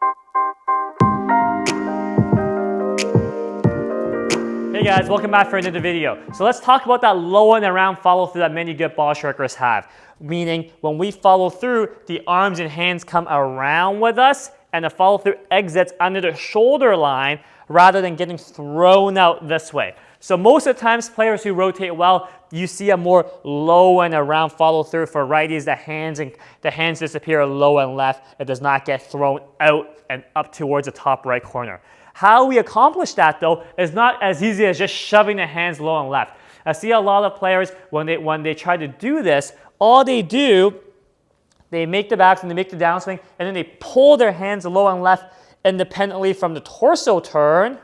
Hey guys, welcome back for another video. So let's talk about that low and around follow through that many good ball strikers have. Meaning when we follow through, the arms and hands come around with us and the follow through exits under the shoulder line rather than getting thrown out this way. So most of the times players who rotate well, you see a more low and around follow through. For righties, the hands disappear low and left. It does not get thrown out and up towards the top right corner. How we accomplish that though is not as easy as just shoving the hands low and left. I see a lot of players when they try to do this, all they do, they make the backswing, they make the downswing, and then they pull their hands low and left independently from the torso turn.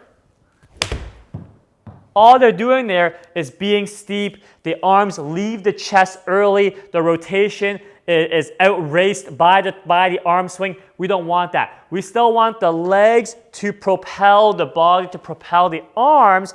All they're doing there is being steep. The arms leave the chest early. The rotation is outraced by the arm swing. We don't want that. We still want the legs to propel the body, to propel the arms.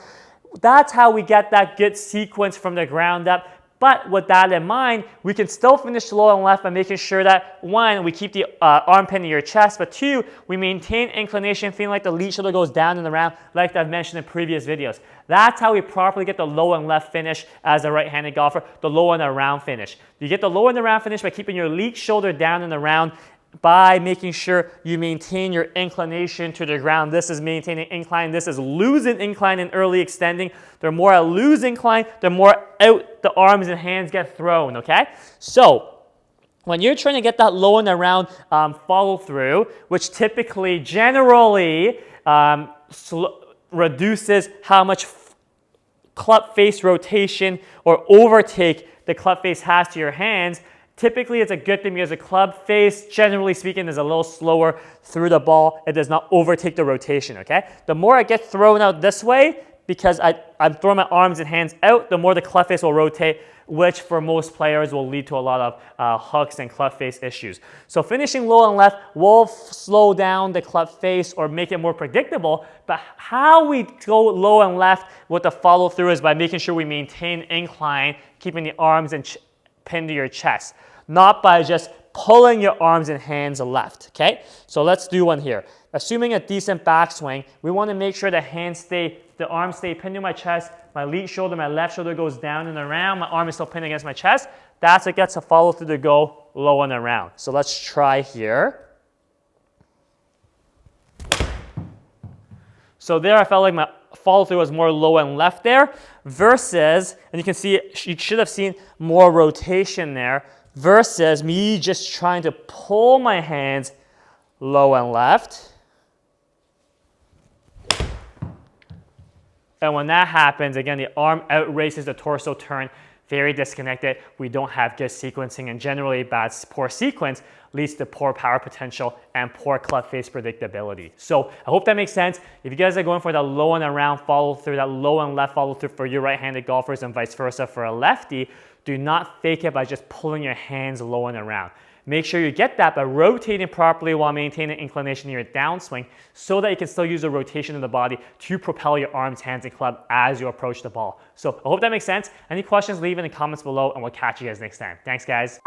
That's how we get that good sequence from the ground up. But with that in mind, we can still finish low and left by making sure that, one, we keep the arm pin in your chest, but two, we maintain inclination, feeling like the lead shoulder goes down and around, like I've mentioned in previous videos. That's how we properly get the low and left finish as a right-handed golfer, the low and around finish. You get the low and around finish by keeping your lead shoulder down and around, by making sure you maintain your inclination to the ground. This is maintaining incline. This is losing incline and early extending. The more I lose incline, the more out the arms and hands get thrown, okay? So when you're trying to get that low and around follow through, which typically, generally reduces how much club face rotation or overtake the club face has to your hands, typically, it's a good thing because the club face, generally speaking, is a little slower through the ball. It does not overtake the rotation, okay? The more I get thrown out this way, because I'm throwing my arms and hands out, the more the club face will rotate, which for most players will lead to a lot of hooks and club face issues. So finishing low and left will slow down the club face or make it more predictable, but how we go low and left with the follow through is by making sure we maintain incline, keeping the arms and pinned to your chest, not by just pulling your arms and hands left, okay? So let's do one here. Assuming a decent backswing, we want to make sure the arms stay pinned to my chest, my lead shoulder, my left shoulder goes down and around, my arm is still pinned against my chest. That's what gets a follow through to go low and around. So let's try here. So there I felt like my follow through was more low and left there versus, and you can see you should have seen more rotation there versus me just trying to pull my hands low and left. And when that happens, again, the arm outraces the torso turn, very disconnected. We don't have good sequencing, and generally poor sequence leads to poor power potential and poor club face predictability. So I hope that makes sense. If you guys are going for that low and around follow through, that low and left follow through for your right-handed golfers and vice versa for a lefty, do not fake it by just pulling your hands low and around. Make sure you get that by rotating properly while maintaining inclination in your downswing so that you can still use the rotation of the body to propel your arms, hands, and club as you approach the ball. So I hope that makes sense. Any questions, leave in the comments below and we'll catch you guys next time. Thanks, guys.